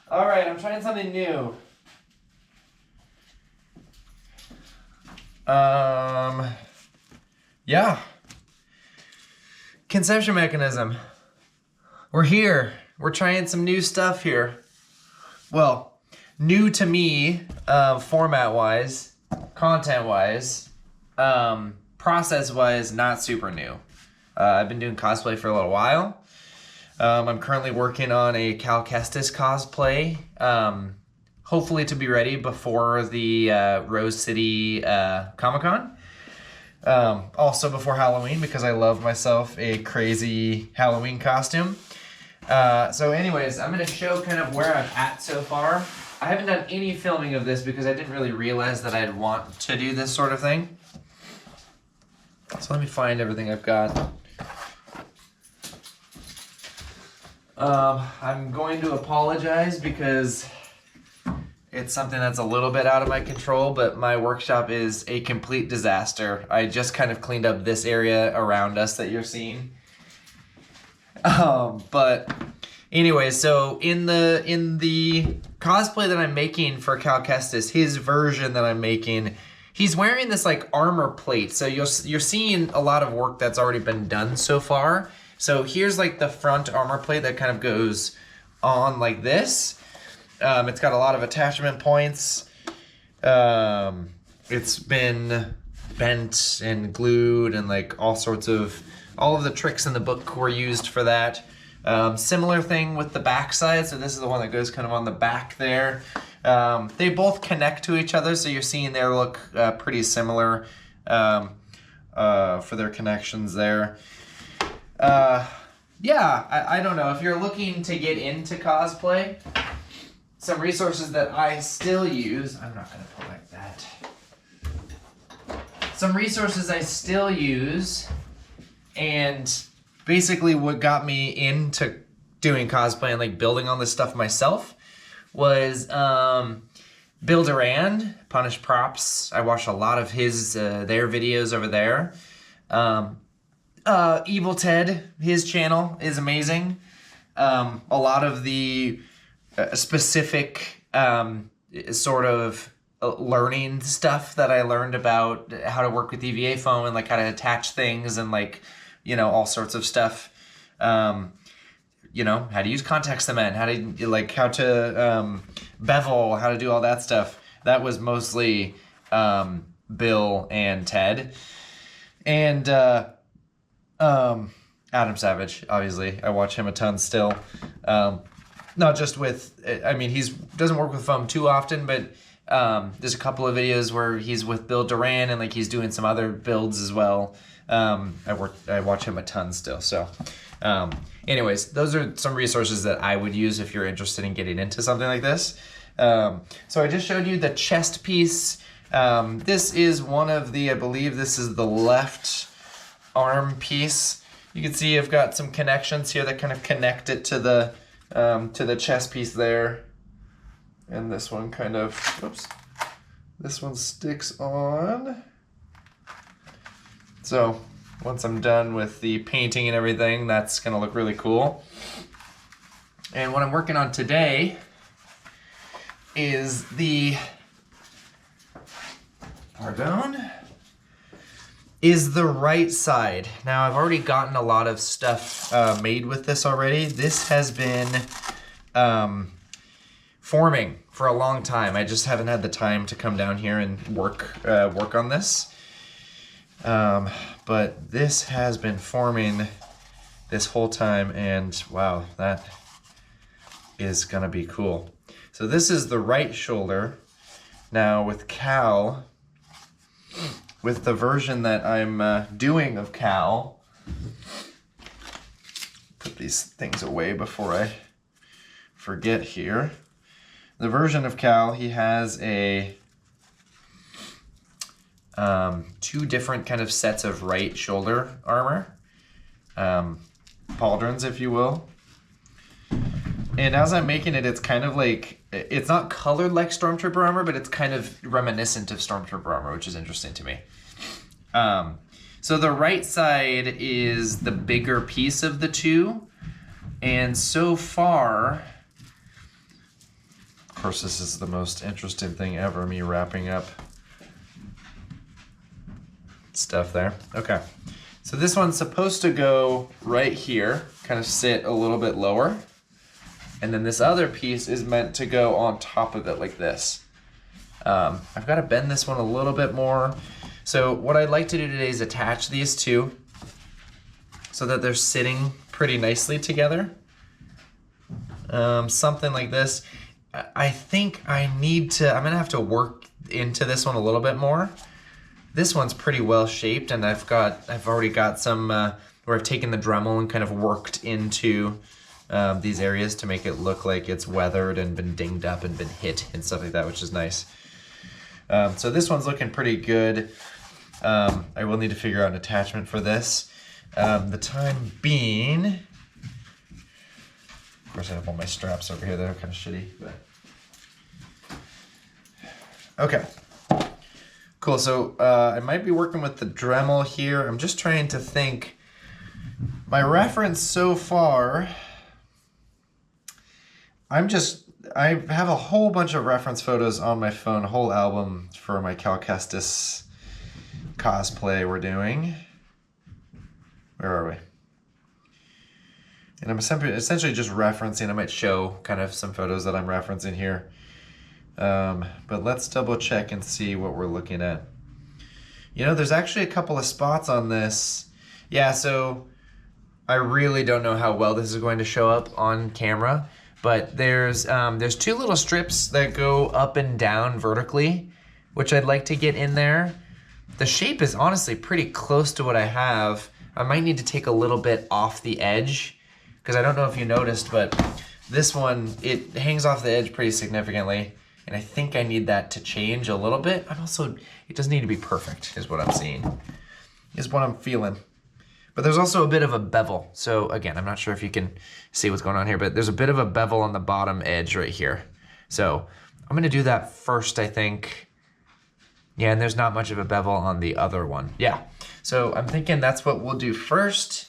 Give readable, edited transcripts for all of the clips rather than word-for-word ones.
All right, I'm trying something new. Yeah. Conception mechanism. We're here. We're trying some new stuff here. Well, new to me, format-wise, content-wise, process-wise, not super new. I've been doing cosplay for a little while. I'm currently working on a Cal Kestis cosplay, hopefully to be ready before the Rose City Comic-Con. Also before Halloween, because I love myself a crazy Halloween costume. So anyways, I'm going to show kind of where I'm at so far. I haven't done any filming of this because I didn't really realize that I'd want to do this sort of thing. So let me find everything I've got. I'm going to apologize because it's something that's a little bit out of my control, but my workshop is a complete disaster. I just kind of cleaned up this area around us that you're seeing. But anyway, so in the cosplay that I'm making for Cal Kestis, his version that I'm making, he's wearing this like armor plate. So you're seeing a lot of work that's already been done so far. So here's like the front armor plate that kind of goes on like this. It's got a lot of attachment points. It's been bent and glued and like all of the tricks in the book were used for that. Similar thing with the back side. So this is the one that goes kind of on the back there. They both connect to each other. So you're seeing they look pretty similar for their connections there. Yeah, I don't know. If you're looking to get into cosplay, some resources that I still use, I'm not going to pull like that. Some resources I still use, and basically what got me into doing cosplay and like building on this stuff myself was Bill Duran, Punished Props. I watched a lot of his their videos over there. Evil Ted, his channel is amazing. A lot of the specific sort of learning stuff that I learned about how to work with EVA foam and like how to attach things and like, you know, all sorts of stuff. You know, how to use contact cement, how to bevel, how to do all that stuff. That was mostly Bill and Ted. And Adam Savage, obviously. I watch him a ton still. Not just with, I mean, doesn't work with foam too often, but there's a couple of videos where he's with Bill Duran and like he's doing some other builds as well. I watch him a ton still. So anyways, those are some resources that I would use if you're interested in getting into something like this. So I just showed you the chest piece. This is one of the, I believe this is the left arm piece. You can see I've got some connections here that kind of connect it to the chest piece there. And this one kind of, oops, this one sticks on. So once I'm done with the painting and everything, that's gonna look really cool. And what I'm working on today is is the right side. Now I've already gotten a lot of stuff made with this already. This has been forming for a long time. I just haven't had the time to come down here and work on this. But this has been forming this whole time, and wow, that is gonna be cool. So this is the right shoulder. Now with Cal, with the version that I'm doing of Cal, put these things away before I forget here. The version of Cal, he has a two different kind of sets of right shoulder armor, pauldrons, if you will. And as I'm making it, it's kind of like, it's not colored like Stormtrooper armor, but it's kind of reminiscent of Stormtrooper armor, which is interesting to me. So the right side is the bigger piece of the two. And so far, course, this is the most interesting thing ever, me wrapping up stuff there. Okay, so this one's supposed to go right here, kind of sit a little bit lower. And then this other piece is meant to go on top of it like this. I've got to bend this one a little bit more. So what I'd like to do today is attach these two so that they're sitting pretty nicely together. Something like this. I think I'm gonna have to work into this one a little bit more. This one's pretty well shaped, and I've already got some where I've taken the Dremel and kind of worked into these areas to make it look like it's weathered and been dinged up and been hit and stuff like that, which is nice. So this one's looking pretty good. I will need to figure out an attachment for this. The time being, of course I have all my straps over here that are kind of shitty, but. Okay, cool. So I might be working with the Dremel here. I'm just trying to think. My reference so far, I have a whole bunch of reference photos on my phone, a whole album for my Cal Kestis cosplay we're doing. Where are we? And I'm essentially just referencing. I might show kind of some photos that I'm referencing here. But let's double check and see what we're looking at. You know, there's actually a couple of spots on this. Yeah, so I really don't know how well this is going to show up on camera, but there's two little strips that go up and down vertically, which I'd like to get in there. The shape is honestly pretty close to what I have. I might need to take a little bit off the edge, because I don't know if you noticed, but this one, it hangs off the edge pretty significantly, and I think I need that to change a little bit. It doesn't need to be perfect, is what I'm seeing, is what I'm feeling. But there's also a bit of a bevel. So again, I'm not sure if you can see what's going on here, but there's a bit of a bevel on the bottom edge right here. So I'm gonna do that first, I think. Yeah, and there's not much of a bevel on the other one. Yeah, so I'm thinking that's what we'll do first.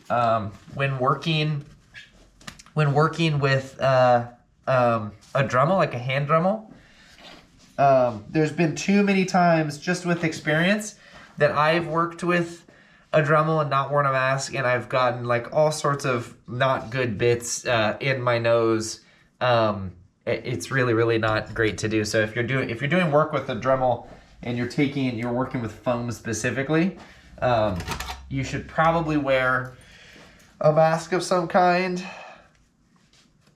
When working with a Dremel, like a hand Dremel, there's been too many times, just with experience, that I've worked with a Dremel and not worn a mask, and I've gotten like all sorts of not good bits in my nose. It's really, really not great to do. So if you're doing work with a Dremel and you're working with foam specifically, you should probably wear a mask of some kind.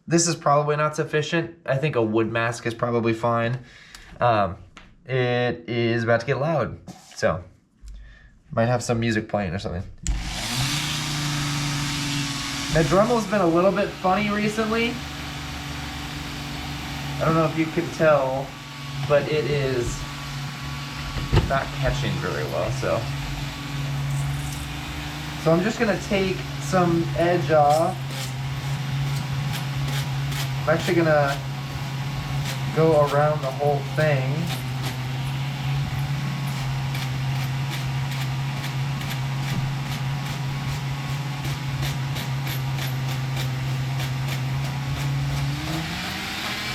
This is probably not sufficient. I think a wood mask is probably fine. It is about to get loud, so might have some music playing or something. The Dremel's been a little bit funny recently. I don't know if you can tell, but it is not catching very well, so I'm just gonna take some edge off. I'm actually gonna go around the whole thing.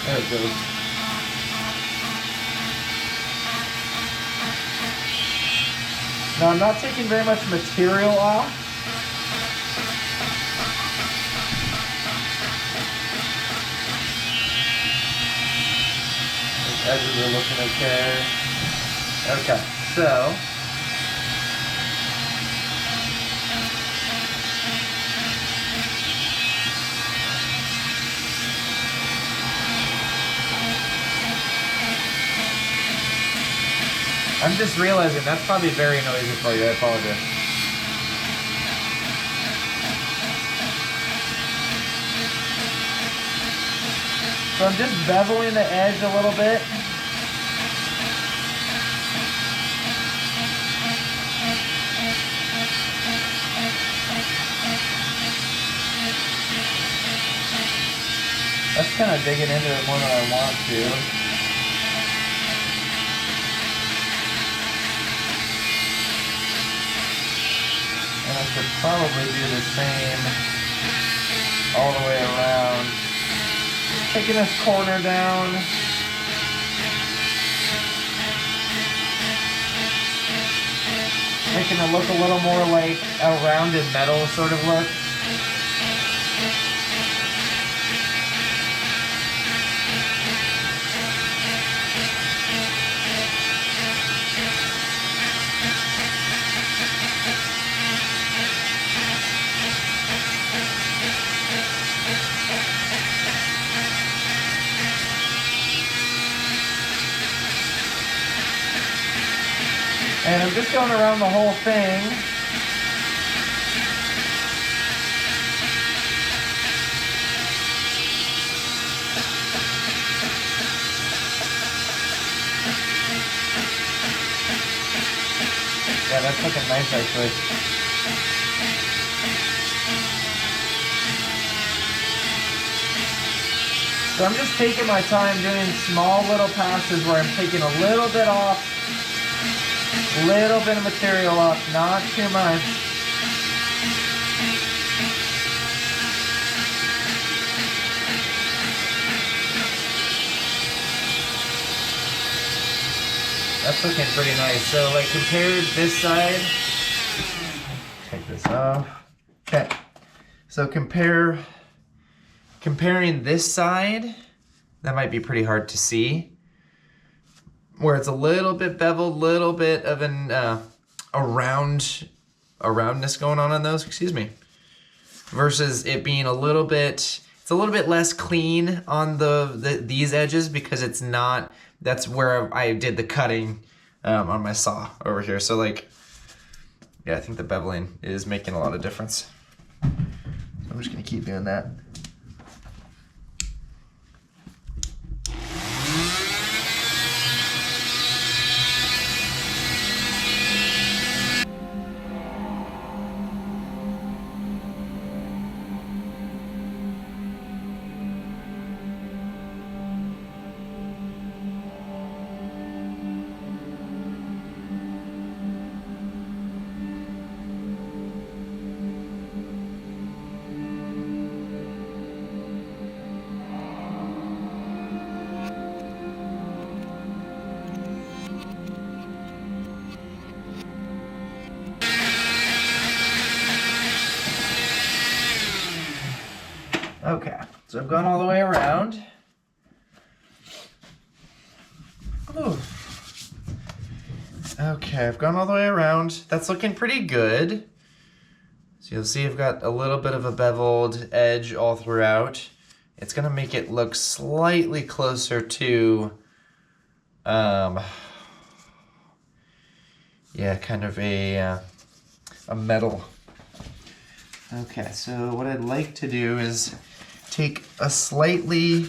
There it goes. Now I'm not taking very much material off. The edges are looking okay. Okay, so I'm just realizing that's probably very noisy for you. I apologize. So I'm just beveling the edge a little bit. That's kind of digging into it more than I want to. And I should probably do the same all the way around. taking this corner down. Making it look a little more like a rounded metal sort of look. And I'm just going around the whole thing. Yeah, that's looking nice actually. So I'm just taking my time doing small little passes where I'm taking a little bit off. Little bit of material off, not too much. That's looking pretty nice. So like compared this side, take this off. Okay. So comparing this side, that might be pretty hard to see. Where it's a little bit beveled, little bit of an a roundness going on those, excuse me. Versus it being a little bit, it's a little bit less clean on these edges because it's not, that's where I did the cutting on my saw over here. So like, yeah, I think the beveling is making a lot of difference. So I'm just gonna keep doing that. Okay, so I've gone all the way around. Ooh. Okay, I've gone all the way around. That's looking pretty good. So you'll see I've got a little bit of a beveled edge all throughout. It's gonna make it look slightly closer to, yeah, kind of a metal. Okay, so what I'd like to do is take a slightly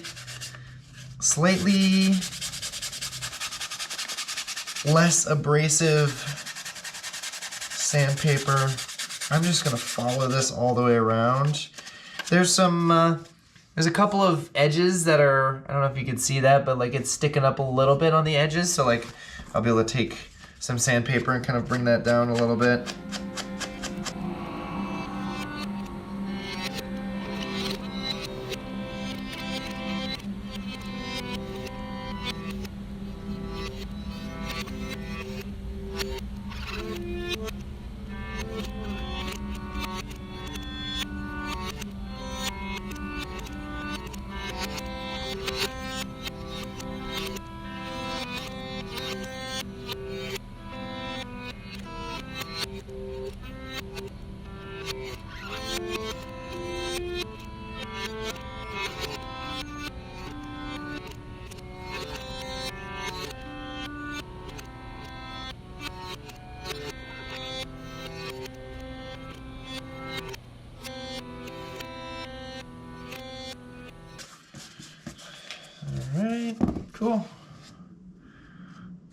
less abrasive sandpaper. I'm just gonna follow this all the way around. There's some, there's a couple of edges that are, I don't know if you can see that, but like it's sticking up a little bit on the edges. So like I'll be able to take some sandpaper and kind of bring that down a little bit. Alright, cool.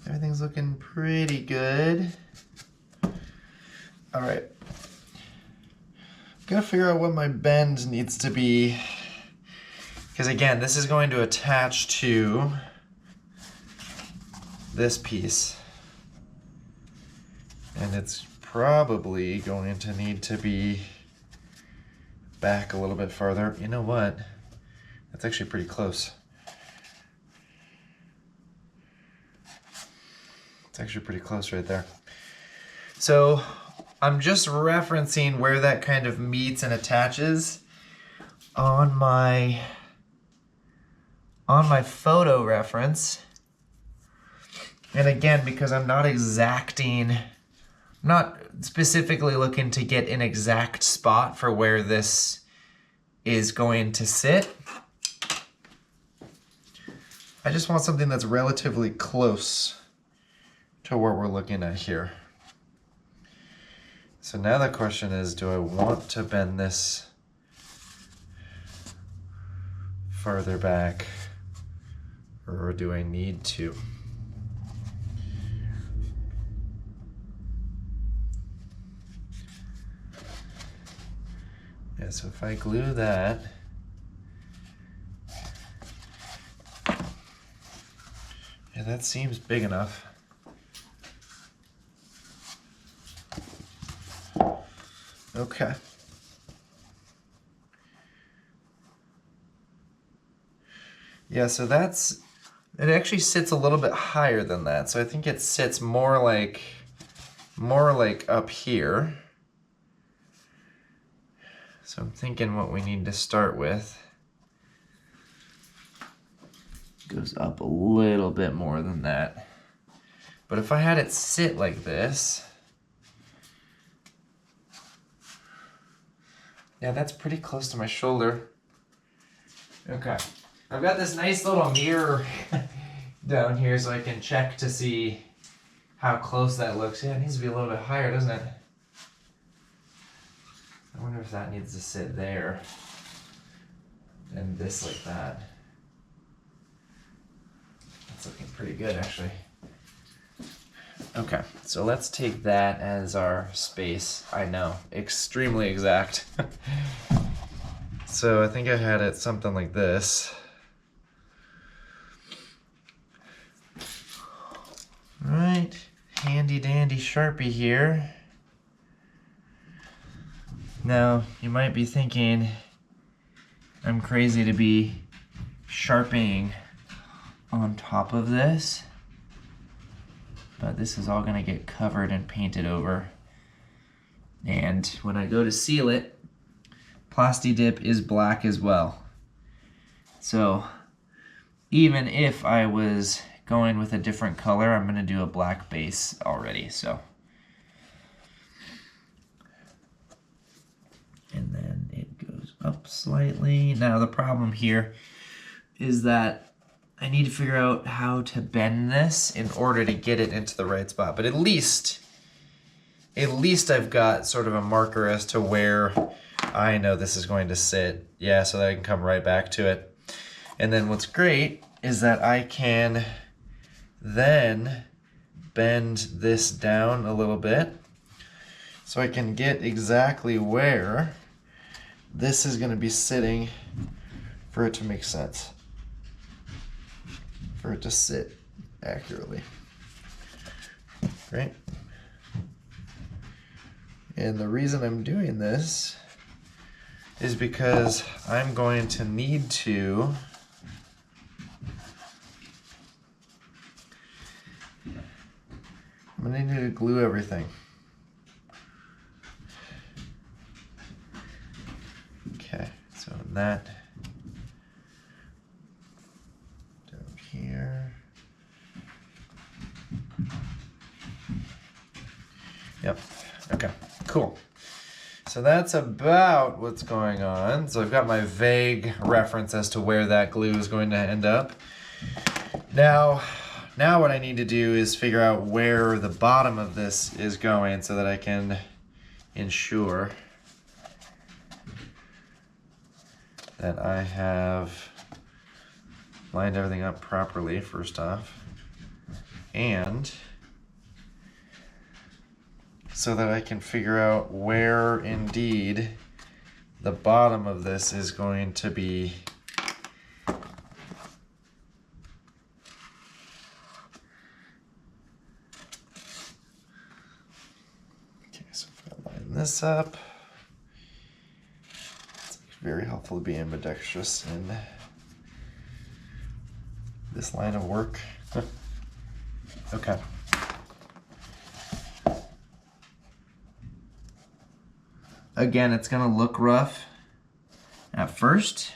Everything's looking pretty good. Alright. Gotta figure out what my bend needs to be. Because again, this is going to attach to this piece. And it's probably going to need to be back a little bit farther. You know what? That's actually pretty close. It's actually pretty close right there. So I'm just referencing where that kind of meets and attaches on my photo reference. And again, because I'm not specifically looking to get an exact spot for where this is going to sit. I just want something that's relatively close to what we're looking at here. So now the question is, do I want to bend this farther back, or do I need to? Yeah, so if I glue that, yeah, that seems big enough. Okay. Yeah, so it actually sits a little bit higher than that. So I think it sits more like up here. So I'm thinking what we need to start with goes up a little bit more than that. But if I had it sit like this, yeah, that's pretty close to my shoulder. Okay. I've got this nice little mirror down here so I can check to see how close that looks. Yeah, it needs to be a little bit higher, doesn't it? I wonder if that needs to sit there and this like that. That's looking pretty good, actually. Okay, so let's take that as our space. I know, extremely exact. So I think I had it something like this. All right, handy dandy Sharpie here. Now, you might be thinking I'm crazy to be sharpening on top of this, but this is all gonna get covered and painted over. And when I go to seal it, Plasti Dip is black as well. So even if I was going with a different color, I'm gonna do a black base already, so. And then it goes up slightly. Now the problem here is that I need to figure out how to bend this in order to get it into the right spot. But at least I've got sort of a marker as to where I know this is going to sit. Yeah, so that I can come right back to it. And then what's great is that I can then bend this down a little bit so I can get exactly where this is going to be sitting for it to make sense, for it to sit accurately. Great. And the reason I'm doing this is because I'm going to need to glue everything. Okay, so that down here. Yep, okay, cool. So that's about what's going on. So I've got my vague reference as to where that glue is going to end up. Now what I need to do is figure out where the bottom of this is going so that I can ensure that I have lined everything up properly, first off, and so that I can figure out where indeed the bottom of this is going to be. Okay, so if I line this up, it's very helpful to be ambidextrous in this line of work. Okay. Again, it's gonna look rough at first.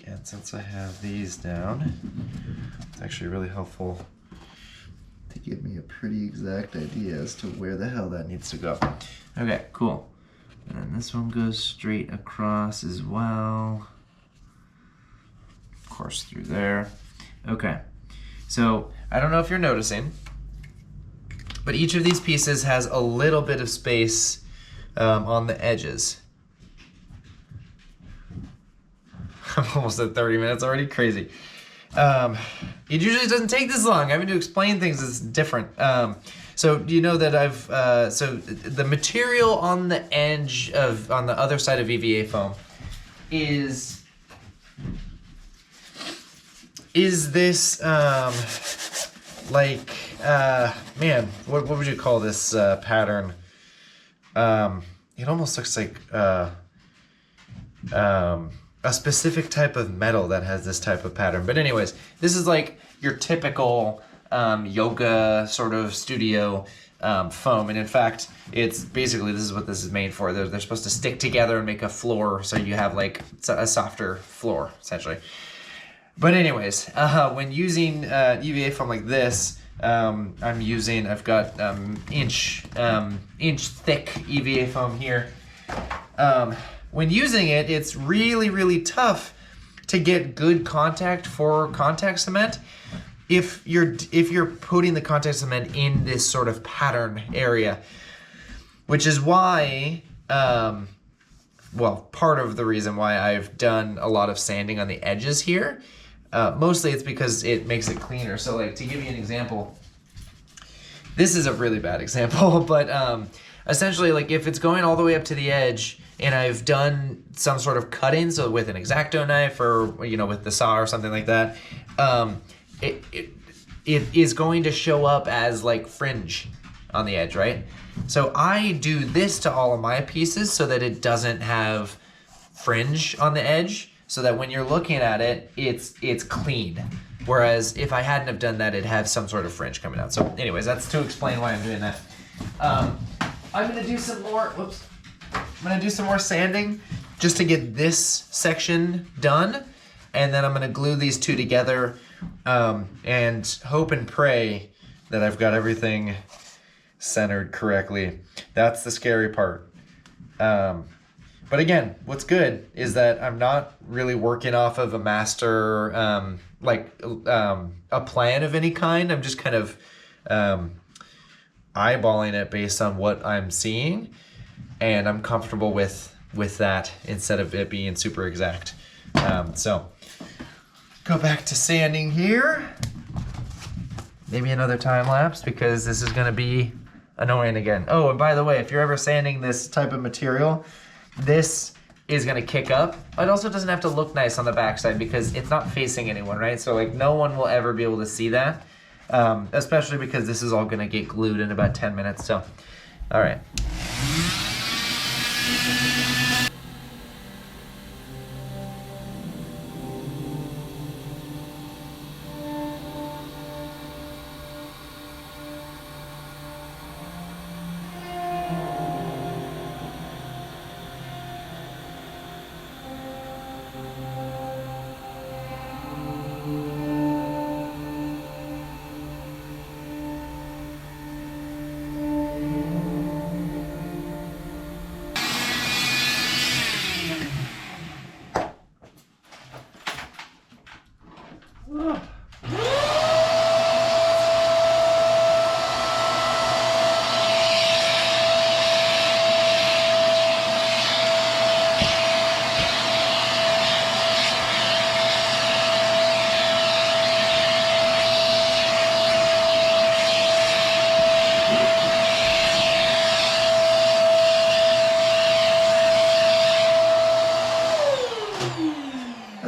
Again, since I have these down, it's actually really helpful to give me a pretty exact idea as to where the hell that needs to go. Okay, cool. And then this one goes straight across as well. Of course, through there. Okay, so I don't know if you're noticing, but each of these pieces has a little bit of space on the edges. I'm almost at 30 minutes already, crazy. It usually doesn't take this long. Having to explain things is different. So you know that so the material on the edge on the other side of EVA foam is this, man, what would you call this pattern? It almost looks like a specific type of metal that has this type of pattern. But anyways, this is like your typical yoga sort of studio foam. And in fact, it's basically, this is what this is made for. They're supposed to stick together and make a floor so you have like a softer floor, essentially. But anyways, when using EVA foam like this, I've got inch thick EVA foam here. When using it, it's really, really tough to get good contact for contact cement if you're putting the contact cement in this sort of pattern area, which is why, well, part of the reason why I've done a lot of sanding on the edges here. Mostly it's because it makes it cleaner. So like, to give you an example, this is a really bad example, but essentially, like, if it's going all the way up to the edge and I've done some sort of cutting, so with an X-Acto knife or, you know, with the saw or something like that, it is going to show up as like fringe on the edge, right? So I do this to all of my pieces so that it doesn't have fringe on the edge, so that when you're looking at it, it's clean. Whereas if I hadn't have done that, it'd have some sort of fringe coming out. So anyways, that's to explain why I'm doing that. I'm gonna do some more, I'm gonna do some more sanding just to get this section done. And then I'm gonna glue these two together and hope and pray that I've got everything centered correctly. That's the scary part. But again, what's good is that I'm not really working off of a master, a plan of any kind. I'm just kind of eyeballing it based on what I'm seeing, and I'm comfortable with that instead of it being super exact. So go back to sanding here. Maybe another time lapse because this is gonna be annoying again. Oh, and by the way, if you're ever sanding this type of material, this is gonna kick up. It also doesn't have to look nice on the backside because it's not facing anyone, right? So like no one will ever be able to see that, especially because this is all gonna get glued in about 10 minutes. So, all right.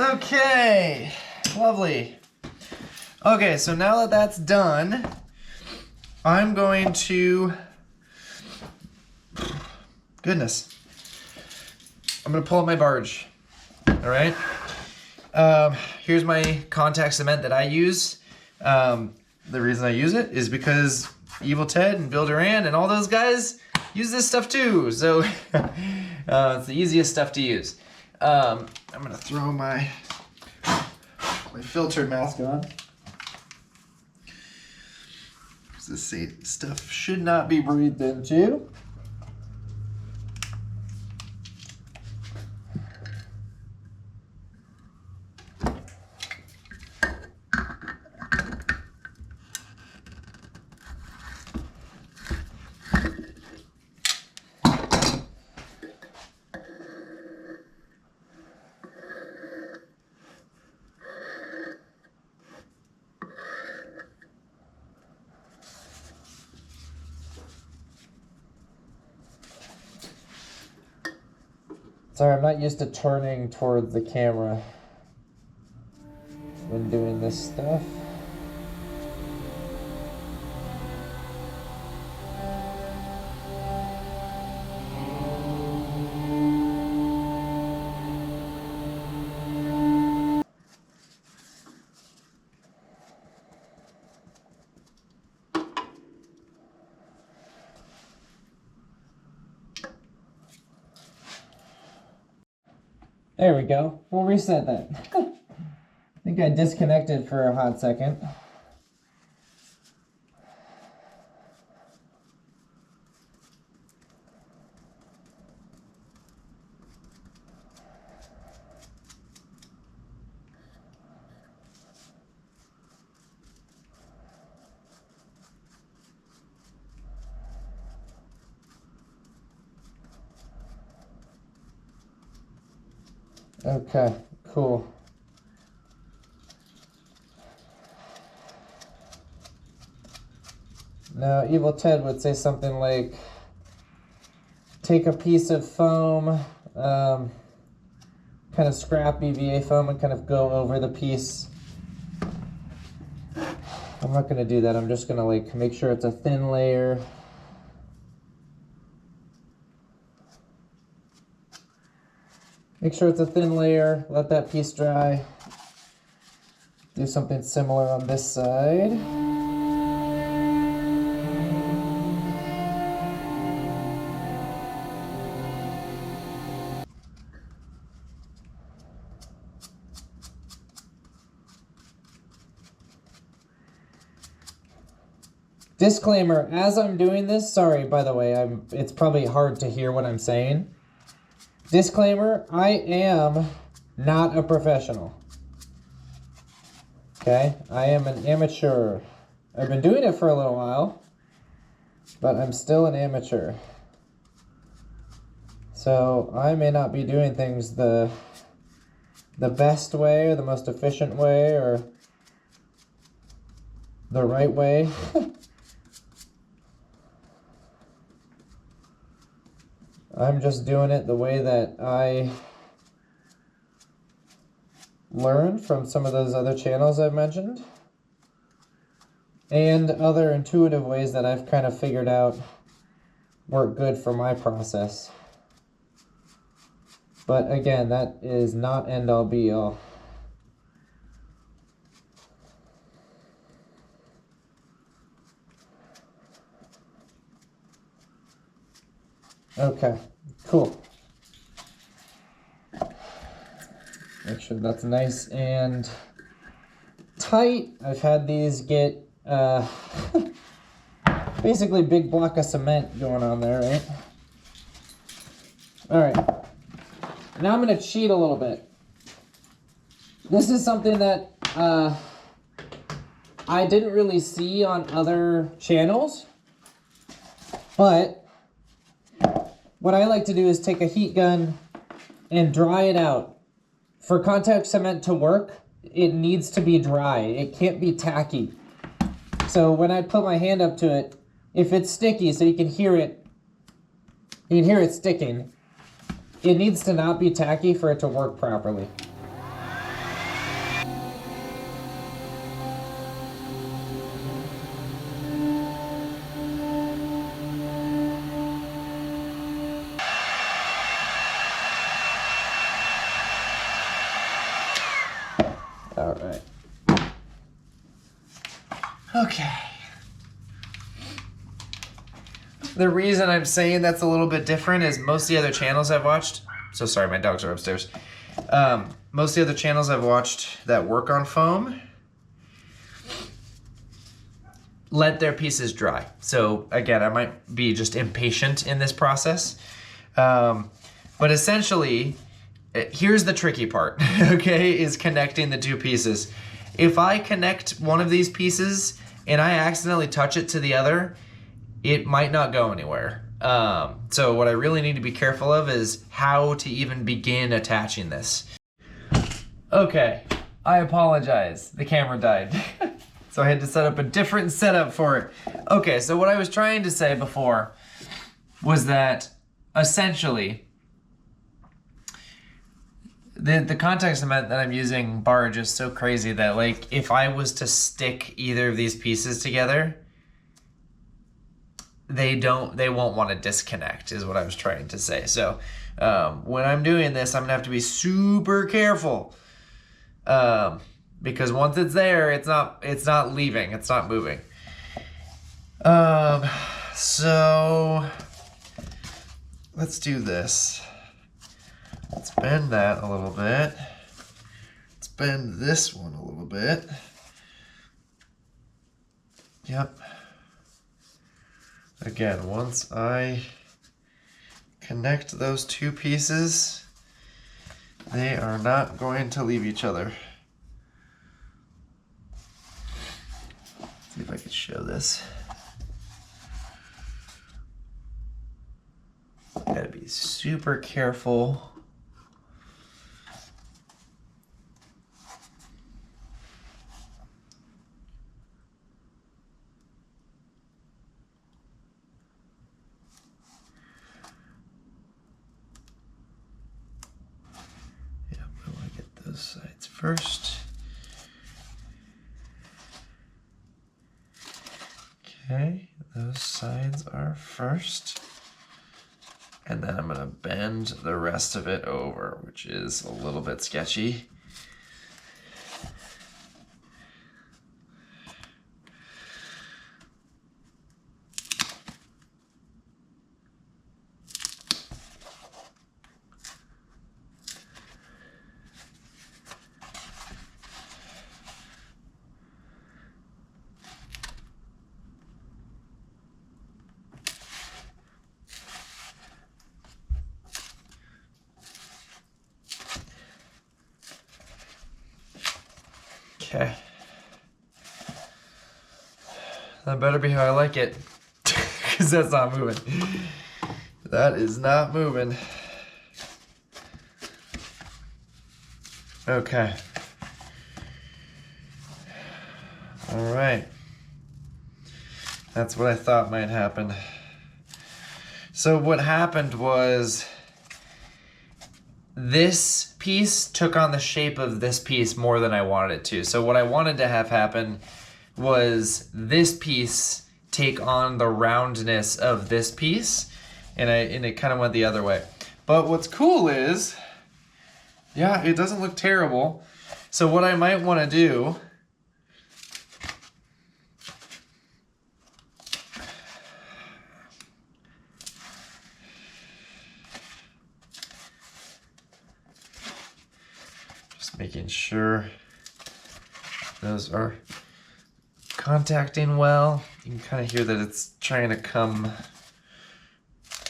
Okay, lovely. Okay, so now that that's done, I'm going to, goodness. I'm gonna pull up my barge. All right. Here's my contact cement that I use. The reason I use it is because Evil Ted and Bill Duran and all those guys use this stuff too. So it's the easiest stuff to use. I'm gonna throw my filtered mask on. This stuff should not be breathed into. Sorry, I'm not used to turning towards the camera when doing this stuff. There we go. We'll reset that. I think I disconnected for a hot second. Okay, cool. Now, Evil Ted would say something like, take a piece of foam, kind of scrap EVA foam, and kind of go over the piece. I'm not going to do that. I'm just going to like make sure it's a thin layer. Make sure it's a thin layer, let that piece dry. Do something similar on this side. Disclaimer, as I'm doing this, sorry by the way, it's probably hard to hear what I'm saying. Disclaimer, I am not a professional. Okay, I am an amateur. I've been doing it for a little while, but I'm still an amateur. So I may not be doing things the best way or the most efficient way or the right way. I'm just doing it the way that I learned from some of those other channels I've mentioned, and other intuitive ways that I've kind of figured out work good for my process. But again, that is not end all be all. Okay, cool. Make sure that's nice and tight. I've had these get basically big block of cement going on there, right? All right, now I'm gonna cheat a little bit. This is something that I didn't really see on other channels, but what I like to do is take a heat gun and dry it out. For contact cement to work, it needs to be dry. It can't be tacky. So when I put my hand up to it, if it's sticky, so you can hear it sticking, it needs to not be tacky for it to work properly. All right. Okay. The reason I'm saying that's a little bit different is most of the other channels I've watched, so sorry, my dogs are upstairs. Most of the other channels I've watched that work on foam let their pieces dry. So again, I might be just impatient in this process. But essentially, here's the tricky part, okay, is connecting the two pieces. If I connect one of these pieces and I accidentally touch it to the other, it might not go anywhere. So what I really need to be careful of is how to even begin attaching this. Okay, I apologize. The camera died. So I had to set up a different setup for it. Okay, so what I was trying to say before was that essentially the context that I'm using barge is so crazy that like if I was to stick either of these pieces together, they won't want to disconnect is what I was trying to say. So when I'm doing this, I'm gonna have to be super careful because once it's there, it's not leaving, it's not moving. So let's do this. Let's bend that a little bit. Let's bend this one a little bit. Yep. Again, once I connect those two pieces, they are not going to leave each other. Let's see if I can show this. Gotta be super careful. Sides first. Okay, those sides are first. And then I'm going to bend the rest of it over, which is a little bit sketchy. Okay. That better be how I like it, because that's not moving. That is not moving. Okay. All right. That's what I thought might happen. So what happened was this piece took on the shape of this piece more than I wanted it to. So what I wanted to have happen was this piece take on the roundness of this piece, and it kind of went the other way. But what's cool is, yeah, it doesn't look terrible. So what I might want to do making sure those are contacting well. You can kind of hear that it's trying to come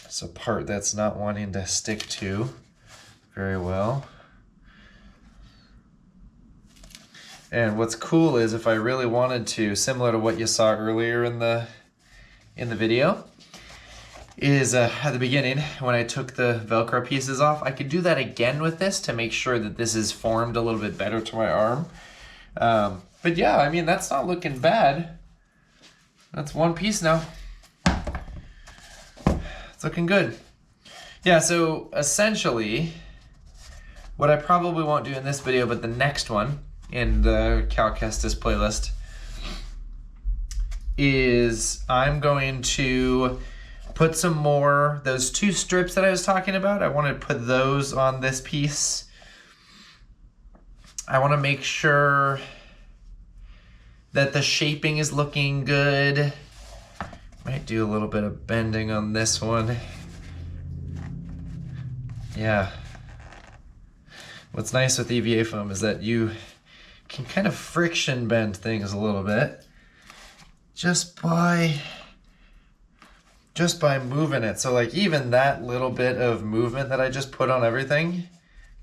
as a part that's not wanting to stick to very well. And what's cool is if I really wanted to, similar to what you saw earlier in the video, is at the beginning when I took the Velcro pieces off, I could do that again with this to make sure that this is formed a little bit better to my arm. But yeah, I mean, that's not looking bad. That's one piece now. It's looking good. Yeah, so essentially, what I probably won't do in this video, but the next one in the Cal Kestis playlist, is I'm going to put some more, those two strips that I was talking about, I want to put those on this piece. I want to make sure that the shaping is looking good. Might do a little bit of bending on this one. Yeah. What's nice with EVA foam is that you can kind of friction bend things a little bit just by moving it. So like even that little bit of movement that I just put on everything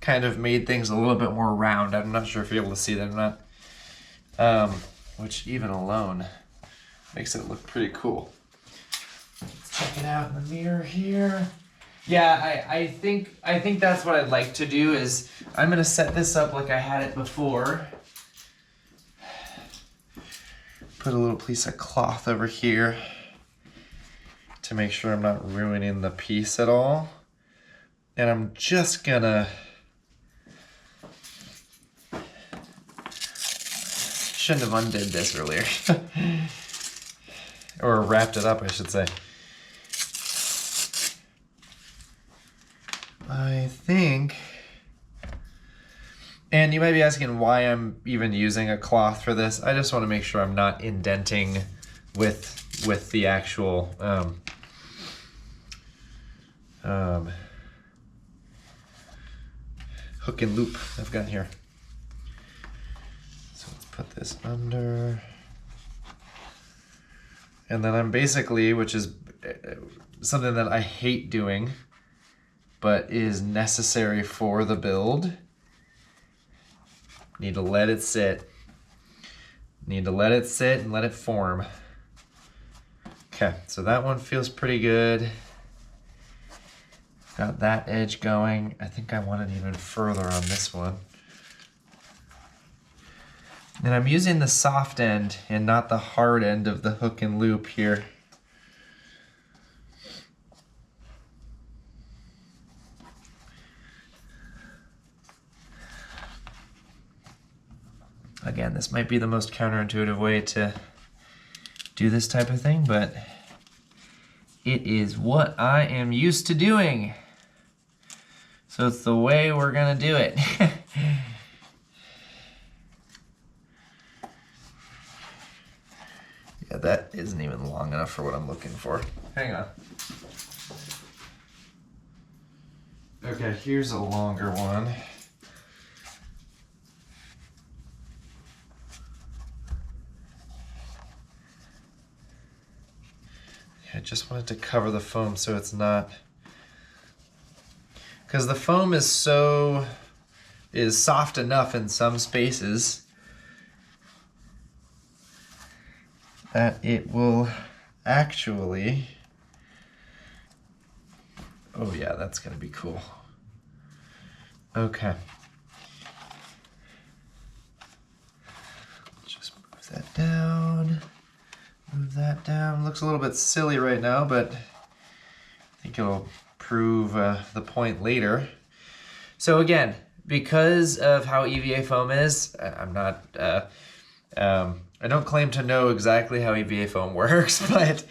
kind of made things a little bit more round. I'm not sure if you're able to see that or not. Which even alone makes it look pretty cool. Let's check it out in the mirror here. Yeah, I think that's what I'd like to do is I'm gonna set this up like I had it before. Put a little piece of cloth over here to make sure I'm not ruining the piece at all. And I'm just gonna, shouldn't have undid this earlier. Or wrapped it up, I should say. I think, and you might be asking why I'm even using a cloth for this. I just want to make sure I'm not indenting with the actual hook and loop I've got here. So let's put this under. And then I'm basically, which is something that I hate doing, but is necessary for the build. Need to let it sit. Need to let it sit and let it form. Okay, so that one feels pretty good. Got that edge going. I think I want it even further on this one. And I'm using the soft end and not the hard end of the hook and loop here. Again, this might be the most counterintuitive way to do this type of thing, but it is what I am used to doing. So it's the way we're gonna do it. Yeah, that isn't even long enough for what I'm looking for. Hang on. Okay, here's a longer one. I just wanted to cover the foam so it's not, because the foam is soft enough in some spaces that it will actually, oh yeah, that's gonna be cool. Okay. Just move that down. Move that down. Looks a little bit silly right now, but I think it'll prove the point later. So again, because of how EVA foam is, I'm not, I don't claim to know exactly how EVA foam works, but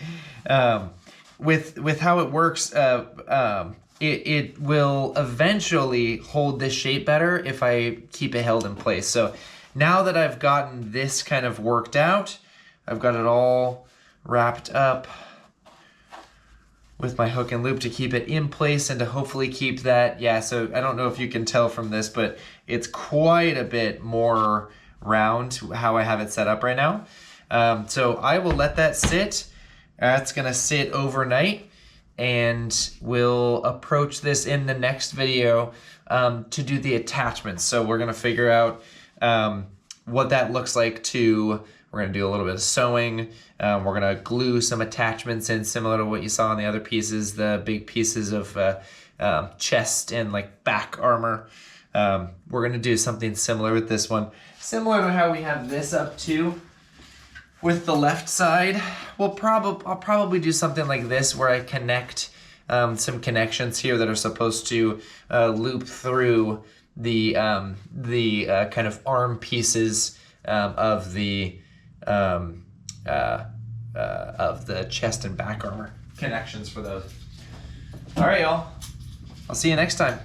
with how it works, it will eventually hold this shape better if I keep it held in place. So now that I've gotten this kind of worked out, I've got it all wrapped up with my hook and loop to keep it in place and to hopefully keep that, yeah, so I don't know if you can tell from this, but it's quite a bit more round how I have it set up right now. So I will let that sit. That's gonna sit overnight, and we'll approach this in the next video to do the attachments. So we're gonna figure out what that looks like to, we're gonna do a little bit of sewing. We're gonna glue some attachments in similar to what you saw on the other pieces, the big pieces of chest and like back armor. We're gonna do something similar with this one. Similar to how we have this up too. With the left side, I'll probably do something like this where I connect some connections here that are supposed to loop through the kind of arm pieces of the chest and back armor. Connections for those. All right, y'all. I'll see you next time.